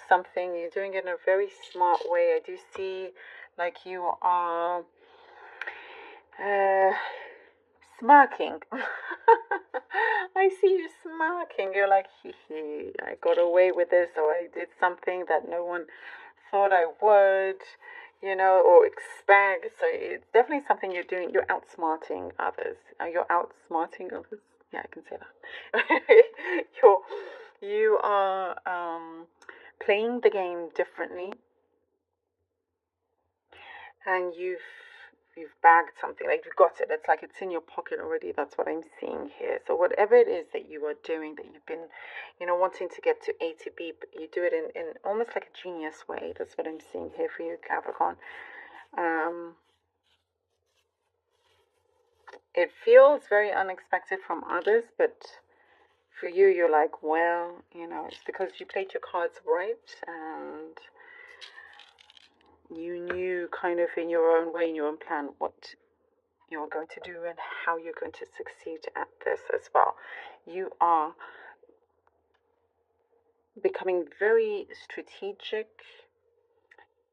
something. You're doing it in a very smart way. I do see like you are smirking. I see you smirking. You're like, hee hee, I got away with this, or I did something that no one thought I would, or expect. So it's definitely something you're doing. You're outsmarting others. You're outsmarting others. Yeah, I can say that. You are playing the game differently, and you've bagged something, like you've got it. It's like it's in your pocket already. That's what I'm seeing here. So whatever it is that you are doing, that you've been, wanting to get to A to B, but you do it in almost like a genius way. That's what I'm seeing here for you, Capricorn. Um, it feels very unexpected from others, but for you, you're like, well, it's because you played your cards right, and you knew kind of in your own way, in your own plan, what you're going to do and how you're going to succeed at this as well. You are becoming very strategic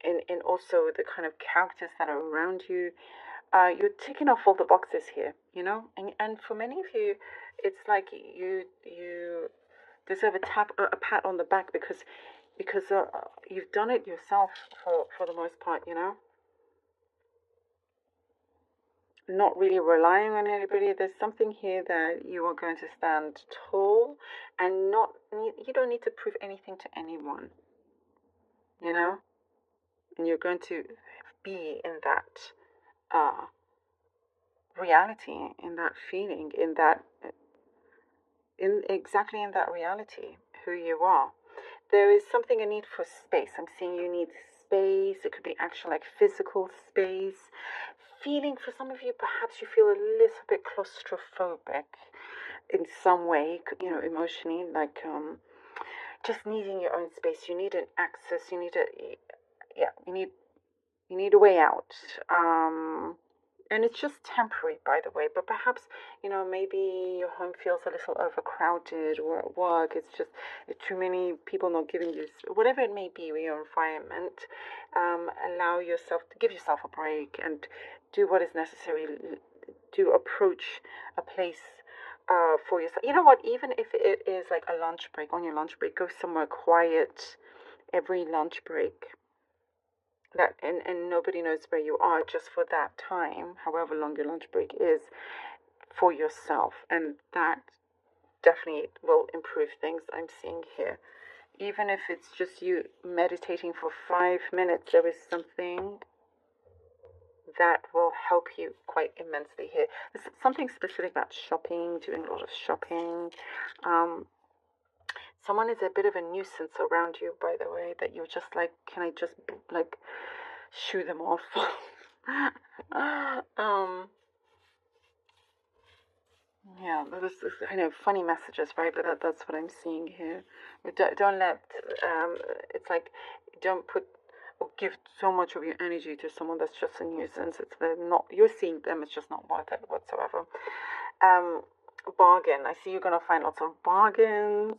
in also the kind of characters that are around you. You're ticking off all the boxes here, and for many of you, it's like you deserve a pat on the back because you've done it yourself for the most part, not really relying on anybody. There's something here that you are going to stand tall and you don't need to prove anything to anyone, you know, and you're going to be in that reality, in that feeling, in exactly in that reality, who you are. There is something, a need for space. I'm seeing you need space. It could be actual, like physical space. Feeling, for some of you, perhaps you feel a little bit claustrophobic in some way, emotionally, like just needing your own space. You need an access. Yeah, you need a way out. And it's just temporary, by the way, but perhaps, maybe your home feels a little overcrowded, or at work it's just too many people not giving you, whatever it may be with your environment. Allow yourself to give yourself a break and do what is necessary to approach a place for yourself. You know what, even if it is like a lunch break, on your lunch break, go somewhere quiet every lunch break, that and nobody knows where you are, just for that time, however long your lunch break is, for yourself, and that definitely will improve things. I'm seeing here, even if it's just you meditating for 5 minutes, there is something that will help you quite immensely here. There's something specific about shopping, doing a lot of shopping. Someone is a bit of a nuisance around you, by the way, that you're just like, can I just like shoo them off? um, yeah, this kind of funny messages, right? But that's what I'm seeing here. But don't let, it's like, don't put or give so much of your energy to someone that's just a nuisance. It's not, you're seeing them, it's just not worth it whatsoever. Bargain. I see you're going to find lots of bargains.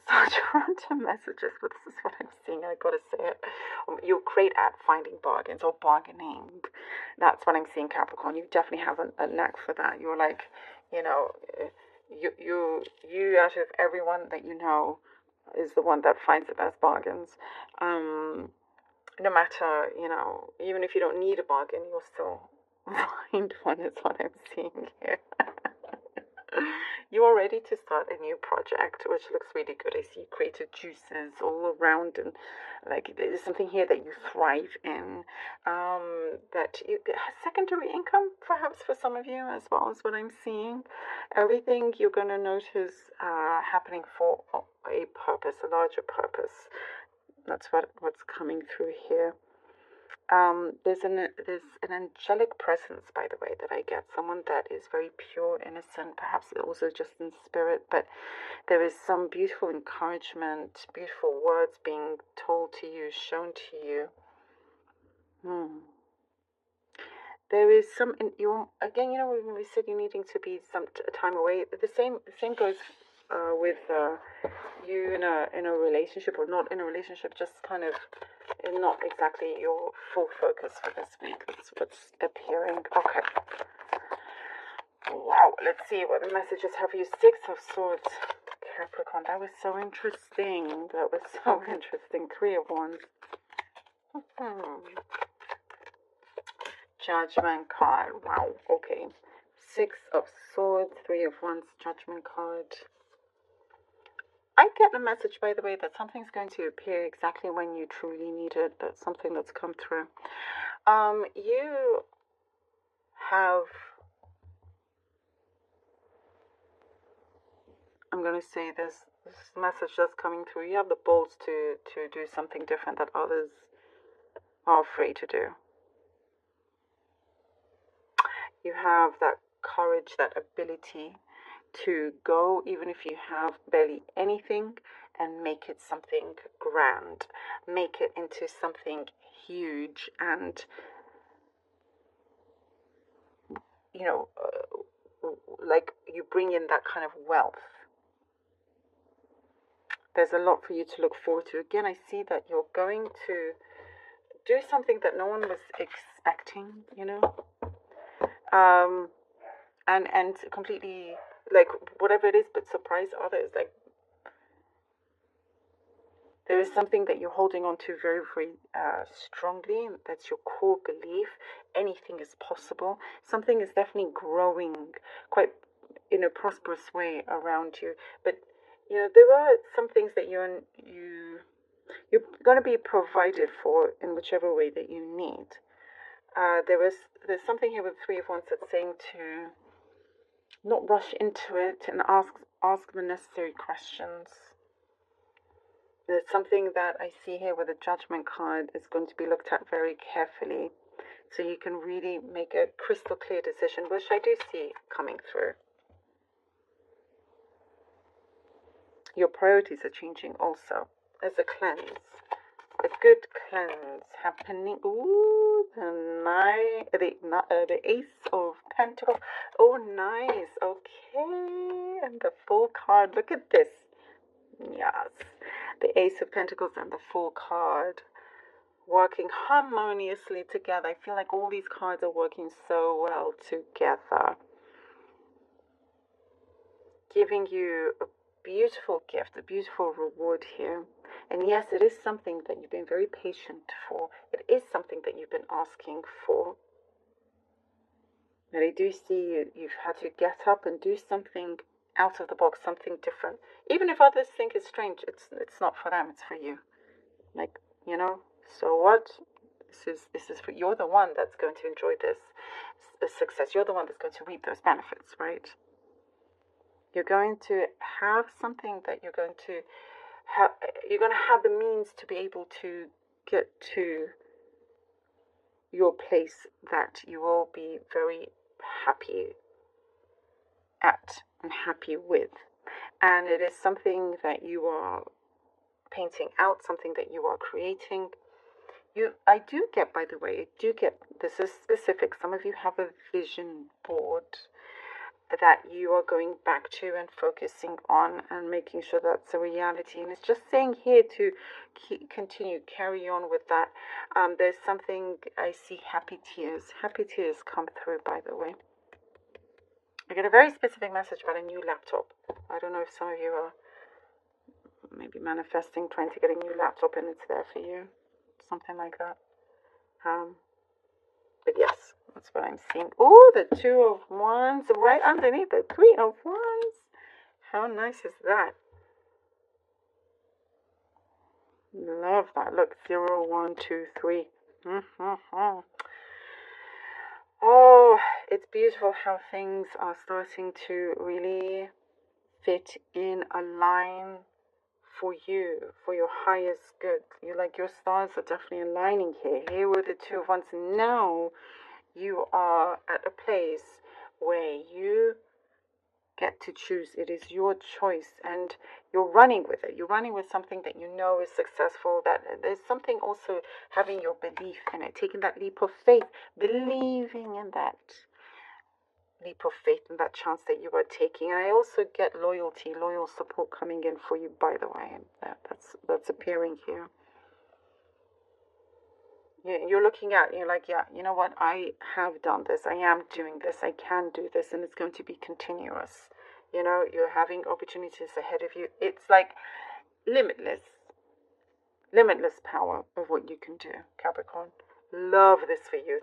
Such random messages, but this is what I'm seeing. I gotta say it. You're great at finding bargains or bargaining. That's what I'm seeing, Capricorn. You definitely have a knack for that. You're like, you know, you out of everyone that you know is the one that finds the best bargains. No matter, even if you don't need a bargain, you'll still find one. Is what I'm seeing here. You are ready to start a new project, which looks really good. I see creative juices all around, and like there's something here that you thrive in. That you has secondary income, perhaps for some of you as well, as what I'm seeing. Everything you're going to notice happening for a purpose, a larger purpose. That's what's coming through here. There's an angelic presence, by the way, that I get. Someone that is very pure, innocent, perhaps also just in spirit, but there is some beautiful encouragement, beautiful words being told to you, shown to you. There is you again. When we said you needing to be some time away. The same goes with you in a relationship, or not in a relationship, just kind of not exactly your full focus for this week. That's what's appearing. Okay. Wow. Let's see what the messages have for you. Six of Swords, Capricorn. That was so interesting. That was so interesting. Three of Wands. Judgment card. Wow. Okay. Six of Swords, Three of Wands, Judgment card. I get the message, by the way, that something's going to appear exactly when you truly need it. That's something that's come through. You have, I'm going to say this message that's coming through. You have the balls to do something different that others are afraid to do. You have that courage, that ability to go, even if you have barely anything, and make it something grand, make it into something huge, and like you bring in that kind of wealth. There's a lot for you to look forward to. Again, I see that you're going to do something that no one was expecting, and completely, like, whatever it is, but surprise others. Like, there is something that you're holding on to very, very strongly. That's your core belief. Anything is possible. Something is definitely growing quite in a prosperous way around you. But there are some things that you're going to be provided for in whichever way that you need. There's something here with Three of Wands that's saying to not rush into it and ask the necessary questions. There's something that I see here with the Judgment card is going to be looked at very carefully, so you can really make a crystal clear decision, which I do see coming through. Your priorities are changing also. There's a cleanse, a good cleanse happening. Ooh, the Ace of Pentacles. Oh, nice. Okay, and the Full card. Look at this. Yes, the Ace of Pentacles and the Full card working harmoniously together. I feel like all these cards are working so well together, giving you a beautiful gift, a beautiful reward here. And yes, it is something that you've been very patient for. It is something that you've been asking for. And I do see you've had to get up and do something out of the box, something different. Even if others think it's strange, it's not for them, it's for you. Like, so what? This is for you're the one that's going to enjoy this success. You're the one that's going to reap those benefits, right? You're going to have something that you're going to have the means to be able to get to your place that you will be very happy at and happy with. And it is something that you are painting out, something that you are creating. I do get, by the way, this is specific. Some of you have a vision board that you are going back to and focusing on and making sure that's a reality. And it's just saying here to carry on with that. There's something, I see happy tears. Happy tears come through, by the way. I get a very specific message about a new laptop. I don't know if some of you are maybe manifesting, trying to get a new laptop, and it's there for you. Something like that. But yes, that's what I'm seeing. Oh, the Two of Wands right underneath the Three of Wands. How nice is that? Love that. Look, 0, 1, 2, 3. Oh, it's beautiful how things are starting to really fit in, align for you, for your highest good. Your stars are definitely aligning here. Here with the Two of Wands. Now you are at a place where you get to choose. It is your choice, and you're running with it. You're running with something that you know is successful. That there's something also having your belief in it, taking that leap of faith, believing in that. leap of faith and that chance that you are taking. And I also get loyalty, loyal support coming in for you, by the way. That's appearing here. You're looking at, you're like, yeah, you know what? I have done this. I am doing this. I can do this, and it's going to be continuous. You're having opportunities ahead of you. It's like limitless, limitless power of what you can do, Capricorn. Love this for you.